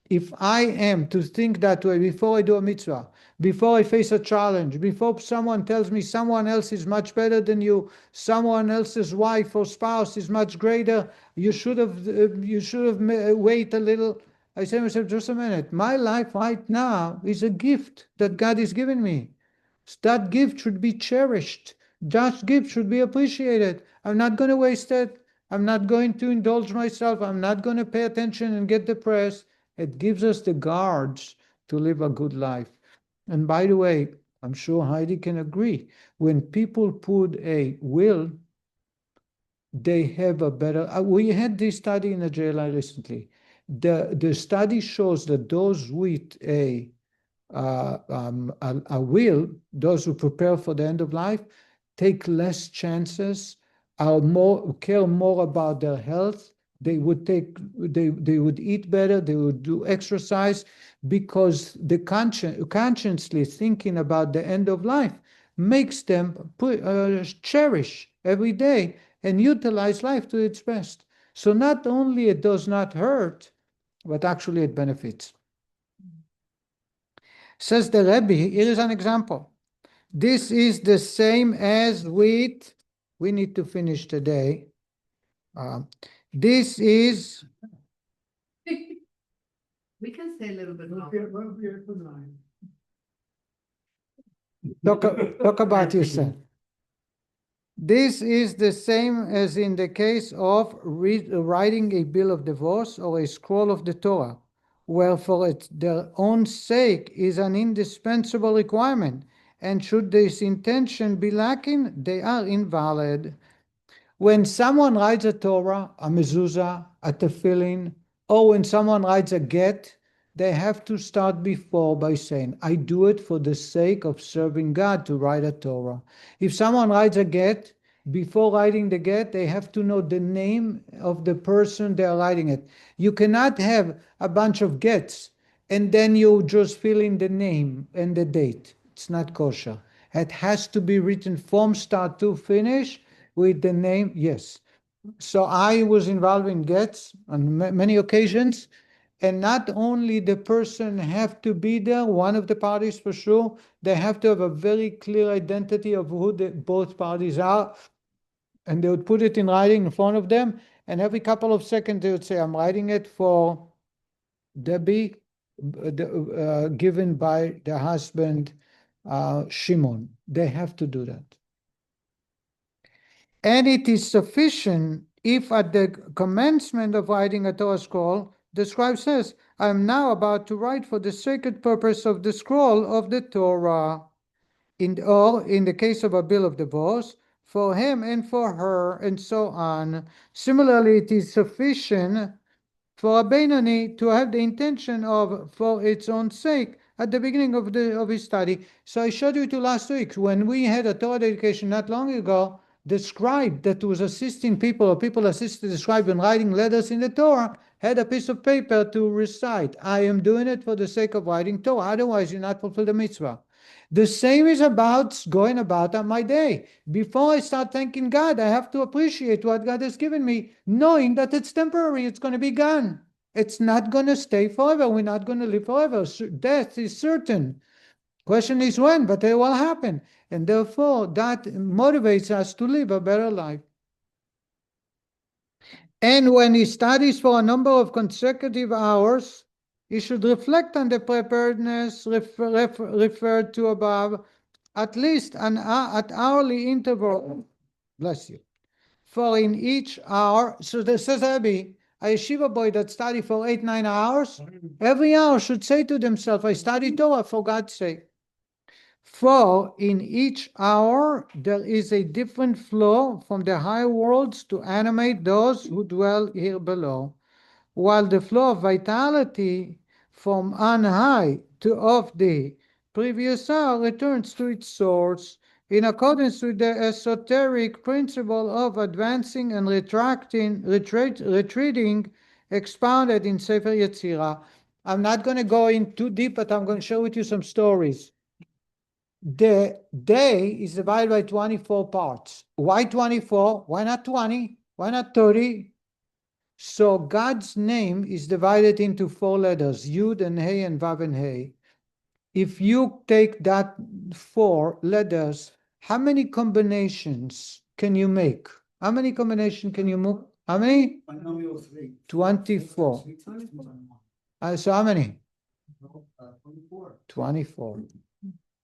If I am to think that way before I do a mitzvah, before I face a challenge, before someone tells me someone else is much better than you, someone else's wife or spouse is much greater, you should have wait a little. I say to myself, just a minute, my life right now is a gift that God is giving me. That gift should be cherished. That gift should be appreciated. I'm not going to waste it. I'm not going to indulge myself. I'm not going to pay attention and get depressed. It gives us the guards to live a good life. And by the way, I'm sure Heidi can agree, when people put a will they have a better. We had this study in a jail recently. The study shows that those with a will, those who prepare for the end of life, take less chances, care more about their health. They would eat better, they would do exercise, because the consciously thinking about the end of life makes them cherish every day and utilize life to its best. So not only it does not hurt, but actually it benefits. Says the Rebbe, here is an example. This is the same as with, we need to finish today. This is, We can say a little bit more. talk about yourself. This is the same as in the case of writing a bill of divorce or a scroll of the Torah, where for their own sake is an indispensable requirement, and should this intention be lacking, they are invalid. When someone writes a Torah, a mezuzah, a tefillin, or when someone writes a get, they have to start before by saying, I do it for the sake of serving God to write a Torah. If someone writes a get, before writing the get, they have to know the name of the person they are writing it. You cannot have a bunch of gets and then you just fill in the name and the date. It's not kosher. It has to be written from start to finish with the name, yes. So I was involved in gets on many occasions, and not only the person have to be there, one of the parties for sure, they have to have a very clear identity of who both parties are, and they would put it in writing in front of them, and every couple of seconds they would say, I'm writing it for Debbie, given by the husband, Shimon. They have to do that. And it is sufficient if at the commencement of writing a Torah scroll, the scribe says, I am now about to write for the sacred purpose of the scroll of the Torah. Or in the case of a bill of divorce, for him and for her, and so on. Similarly, it is sufficient for a Benoni to have the intention of, for its own sake, at the beginning of his study. So I showed you last week, when we had a Torah dedication not long ago, the scribe that was assisting people, or people assisted the scribe in writing letters in the Torah, had a piece of paper to recite. I am doing it for the sake of writing Torah, otherwise you not fulfill the mitzvah. The same is about going about on my day. Before I start thanking God, I have to appreciate what God has given me, knowing that it's temporary, it's going to be gone. It's not going to stay forever. We're not going to live forever. Death is certain. Question is when, but it will happen. And therefore, that motivates us to live a better life. And when he studies for a number of consecutive hours, he should reflect on the preparedness referred to above, at least at hourly interval. Bless you. For in each hour, so this says Rabbi, a yeshiva boy that study for 8-9 hours, every hour should say to themselves, I study Torah for God's sake. For in each hour there is a different flow from the higher worlds to animate those who dwell here below, while the flow of vitality from on high to off the previous hour returns to its source, in accordance with the esoteric principle of advancing and retreating, expounded in Sefer Yetzirah. I'm not going to go in too deep, but I'm going to share with you some stories. The day is divided by 24 parts. Why 24? Why not 20? Why not 30? So God's name is divided into 4 letters, Yud and Hey and Vav and Hey. If you take that 4 letters, how many combinations can you make? How many combinations can you move? How many? 24. So how many? 24. 24.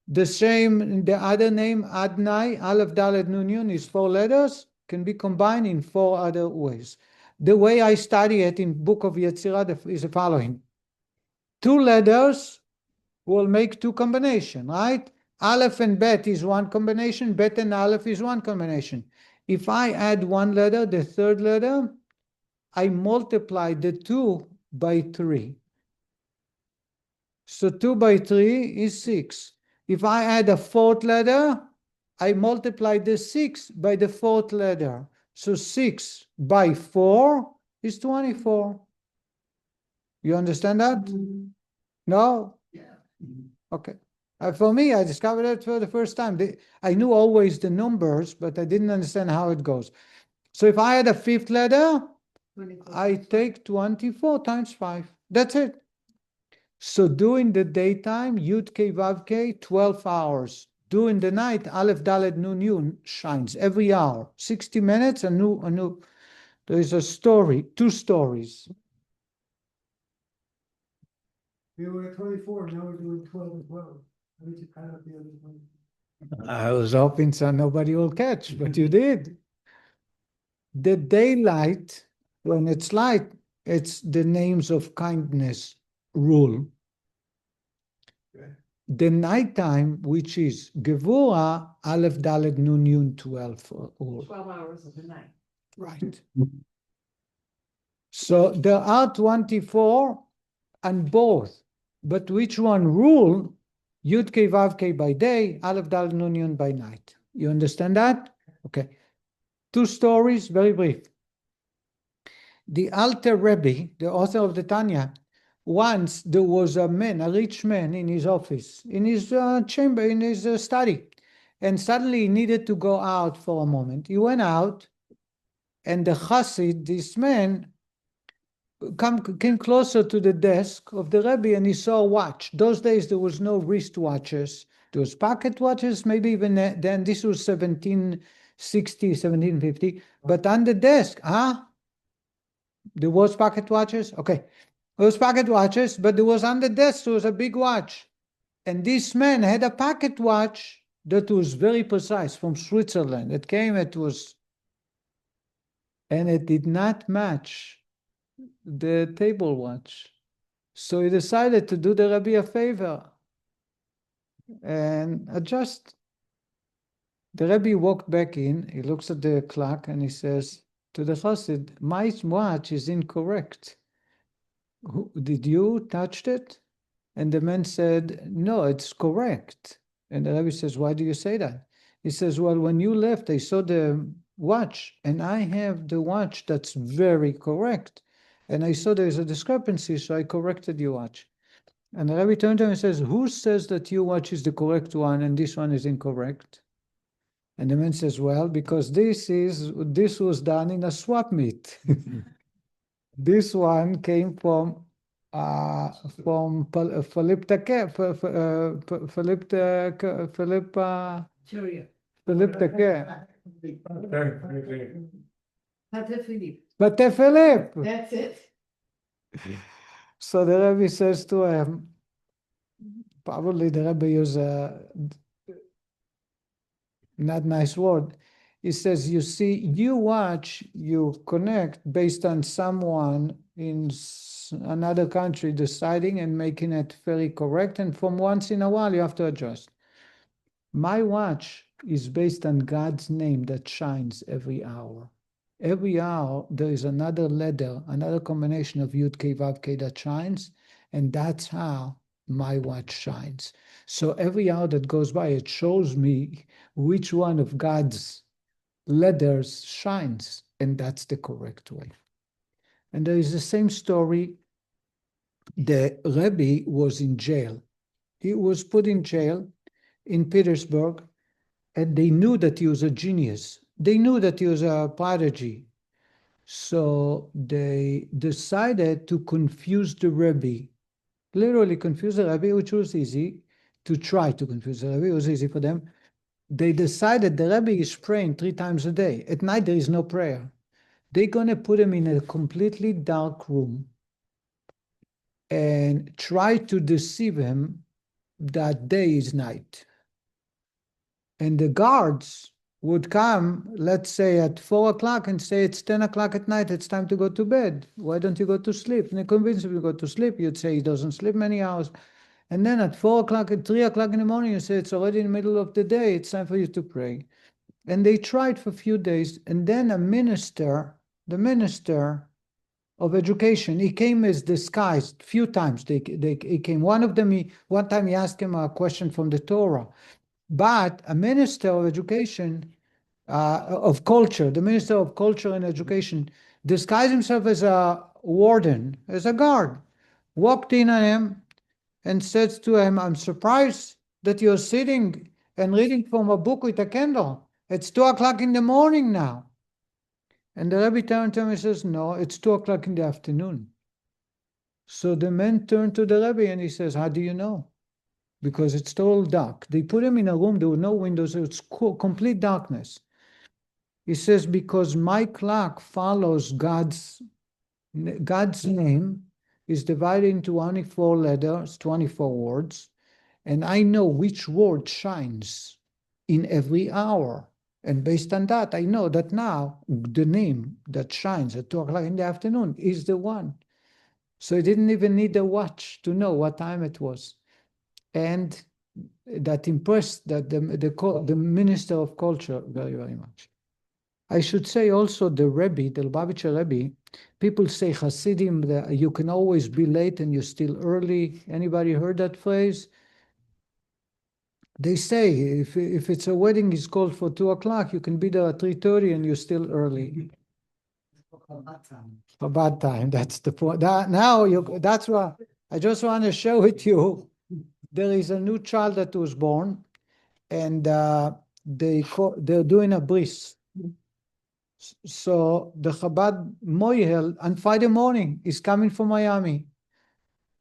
The same, the other name, Adnai, Aleph, Dalet, Nun, Yun, is 4 letters, can be combined in 4 other ways. The way I study it in Book of Yetzirah is the following. 2 letters will make 2 combinations, right? Aleph and Bet is 1 combination, Bet and Aleph is 1 combination. If I add one letter, the third letter, I multiply the 2 by 3. So 2 by 3 is 6. If I add a fourth letter, I multiply the 6 by the fourth letter. So 6 by 4 is 24. You understand that? No? Yeah. Okay. For me, I discovered it for the first time. I knew always the numbers, but I didn't understand how it goes. So if I add a fifth letter, 24 I times take 24 times 5. That's it. So during the daytime, Yud K Vav K, 12 hours. During the night, Aleph Dalet Nun Yun shines every hour. 60 minutes, a new. There is a story, 2 stories. We were at 24, now we're doing 12 as well. I need to cut out the other one. I was hoping so nobody will catch, but you did. The daylight, when it's light, it's the names of kindness rule. Okay. The nighttime, which is Gevura, Aleph Dalet Nun Yun 12 rule. 12 hours of the night. Right. So there are 24 and both, but which one rule? Yud K Vav K by day, Aleph Dalet Nun Yun by night. You understand that? Okay. 2 stories, very brief. The Alter Rebbe, the author of the Tanya, once there was a man, a rich man in his office, in his chamber, in his study, and suddenly he needed to go out for a moment. He went out, and the Chassid, this man, came closer to the desk of the Rebbe, and he saw a watch. Those days there was no wristwatches. There was pocket watches, maybe even then. This was 1760, 1750. But on the desk, there was pocket watches? Okay. There was pocket watches, but there was on the desk, there was a big watch. And this man had a pocket watch that was very precise from Switzerland. It was, and it did not match the table watch. So he decided to do the Rabbi a favor and adjust. The Rabbi walked back in, he looks at the clock and he says to the Chassid, my watch is incorrect. Did you touch it? And the man said, no, it's correct. And the Rabbi says, why do you say that? He says, well, when you left, I saw the watch, and I have the watch that's very correct. And I saw there's a discrepancy, so I corrected your watch. And the Rabbi turned to him and says, who says that your watch is the correct one and this one is incorrect? And the man says, well, because this was done in a swap meet. This one came from Philip Take. Pater Philippe. But Philip. That's it. So the Rebbe says to him, probably the Rebbe used a not nice word. He says, you see, you connect based on someone in another country deciding and making it very correct. And from once in a while, you have to adjust. My watch is based on God's name that shines every hour. Every hour, there is another letter, another combination of Yud K Vav K that shines. And that's how my watch shines. So every hour that goes by, it shows me which one of God's letters shines, and that's the correct way. And there is the same story. The Rebbe was in jail. He was put in jail in Petersburg, and they knew that he was a genius. They knew that he was a prodigy. So they decided to confuse the Rebbe. Literally confuse the Rebbe, which was easy. To try to confuse the Rebbe, it was easy for them. They decided the Rebbe is praying 3 times a day. At night, there is no prayer. They're going to put him in a completely dark room and try to deceive him that day is night. And the guards would come, let's say at 4 o'clock, and say it's 10 o'clock at night, it's time to go to bed. Why don't you go to sleep? And they convince him to go to sleep. You'd say he doesn't sleep many hours. And then at 4 o'clock, at 3 o'clock in the morning, you say it's already in the middle of the day, it's time for you to pray. And they tried for a few days, and then the minister of education, he came as disguised few times. He came. One time he asked him a question from the Torah. But a minister of education, of culture, the minister of culture and education, disguised himself as a warden, as a guard, walked in on him and said to him, I'm surprised that you're sitting and reading from a book with a candle. It's 2 o'clock in the morning now. And the Rebbe turned to him and says, no, it's 2 o'clock in the afternoon. So the man turned to the Rebbe and he says, how do you know? Because it's total dark. They put him in a room, there were no windows, it's complete darkness. He says, because my clock follows God's name is divided into only 4 letters, 24 words, and I know which word shines in every hour. And based on that, I know that now the name that shines at 2 o'clock in the afternoon is the one. So I didn't even need a watch to know what time it was. And that impressed the minister of culture very, very much. I should say also the Rebbe, the Lubavitch Rebbe, people say Hasidim, that you can always be late and you're still early. Anybody heard that phrase? They say if it's a wedding is called for 2 o'clock, you can be there at 3:30 and you're still early. Chabad time, that's the point. That's why I just want to show it to you. There is a new child that was born, and they're doing a bris. So the Chabad Moyel on Friday morning is coming from Miami.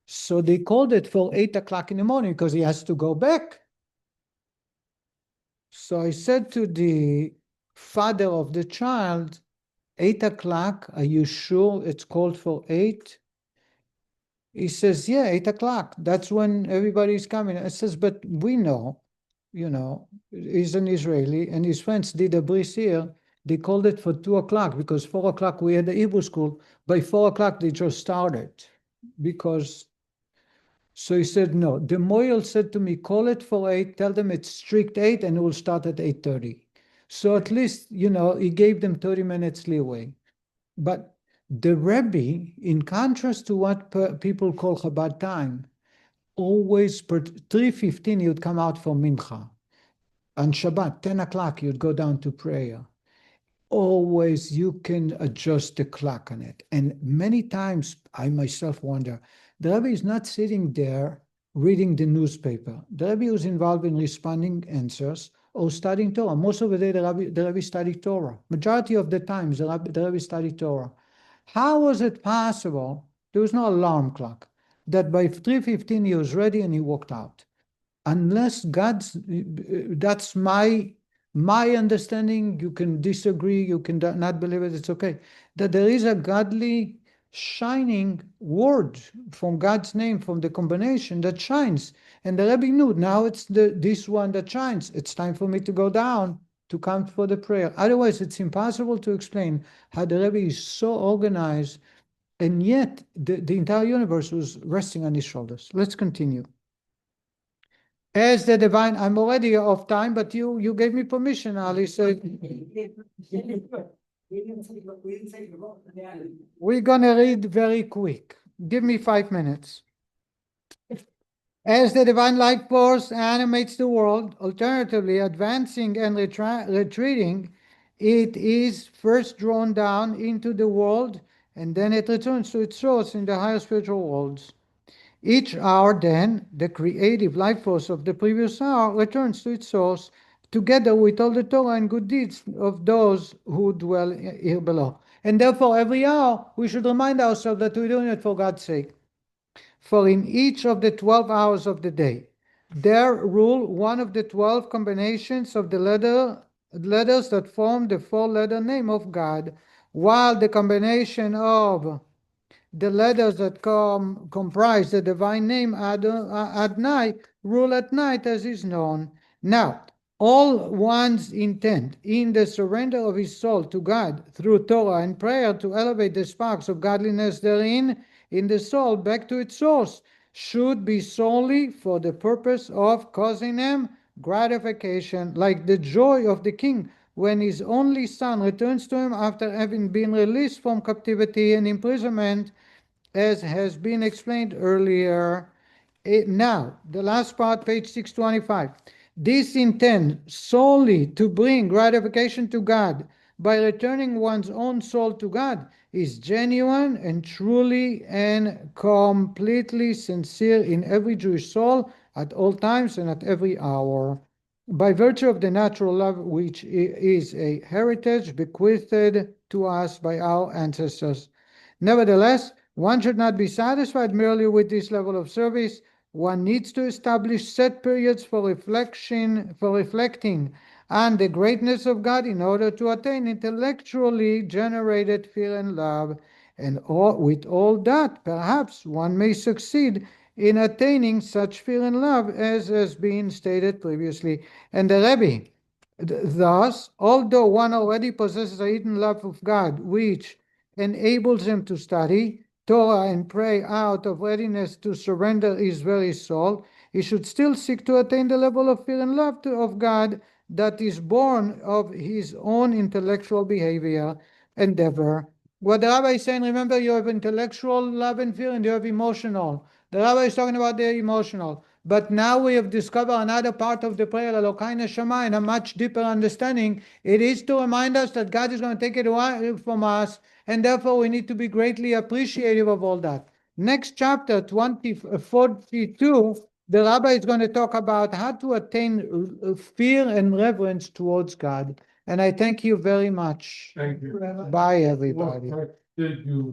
So they called it for 8 o'clock in the morning because he has to go back. So I said to the father of the child, 8 o'clock, are you sure it's called for 8? He says, yeah, 8 o'clock. That's when everybody's coming. I says, but we know, he's an Israeli and his friends did a bris here. They called it for 2 o'clock because 4 o'clock we had the Hebrew school. By 4 o'clock they just started so he said, no. The Moyel said to me, call it for 8, tell them it's strict 8 and it will start at 8:30. So at least, he gave them 30 minutes leeway. But the Rebbe, in contrast to what people call Chabad time, always per 3:15 he would come out for Mincha. On Shabbat, 10 o'clock, you'd go down to prayer. Always you can adjust the clock on it. And many times I myself wonder, the Rebbe is not sitting there reading the newspaper. The Rebbe was involved in responding answers or studying Torah. Most of the day, the Rebbe studied Torah. Majority of the times, the Rebbe studied Torah. How was it possible? There was no alarm clock. That by 3:15 he was ready and he walked out. Unless that's my understanding. You can disagree, you can not believe it, it's okay. That there is a godly shining word from God's name, from the combination that shines. And the Rebbe knew, now it's this one that shines. It's time for me to go down to come for the prayer. Otherwise, it's impossible to explain how the Rebbe is so organized, and yet the entire universe was resting on his shoulders. Let's continue. As the divine, I'm already off time, but you gave me permission, Ali. So we're gonna read very quick. Give me 5 minutes. As the divine life force animates the world, alternatively advancing and retreating, it is first drawn down into the world, and then it returns to its source in the higher spiritual worlds. Each hour, then, the creative life force of the previous hour returns to its source, together with all the Torah and good deeds of those who dwell here below. And therefore, every hour, we should remind ourselves that we're doing it for God's sake. For in each of the 12 hours of the day, there rule one of the 12 combinations of the letters that form the 4-letter name of God, while the combination of the letters that comprise the divine name at night rule at night, as is known. Now, all one's intent in the surrender of his soul to God through Torah and prayer to elevate the sparks of godliness therein in the soul back to its source should be solely for the purpose of causing them gratification, like the joy of the king when his only son returns to him after having been released from captivity and imprisonment, as has been explained earlier. Now, the last part, page 625. This intent solely to bring gratification to God by returning one's own soul to God is genuine and truly and completely sincere in every Jewish soul at all times and at every hour, by virtue of the natural love which is a heritage bequeathed to us by our ancestors. Nevertheless, one should not be satisfied merely with this level of service. One needs to establish set periods for reflecting on the greatness of God in order to attain intellectually generated fear and love. And with all that, perhaps one may succeed in attaining such fear and love as has been stated previously. And the Rebbe, thus, although one already possesses a hidden love of God, which enables him to study Torah and pray out of readiness to surrender his very soul, he should still seek to attain the level of fear and love of God that is born of his own intellectual behavior, endeavor. What the Rabbi is saying, remember, you have intellectual love and fear, and you have emotional. The Rabbi is talking about the emotional. But now we have discovered another part of the prayer, Elokay Neshama, and a much deeper understanding. It is to remind us that God is going to take it away from us, and therefore we need to be greatly appreciative of all that. Next chapter, 42, the Rabbi is going to talk about how to attain fear and reverence towards God. And I thank you very much. Thank you. Bye, everybody. What part did you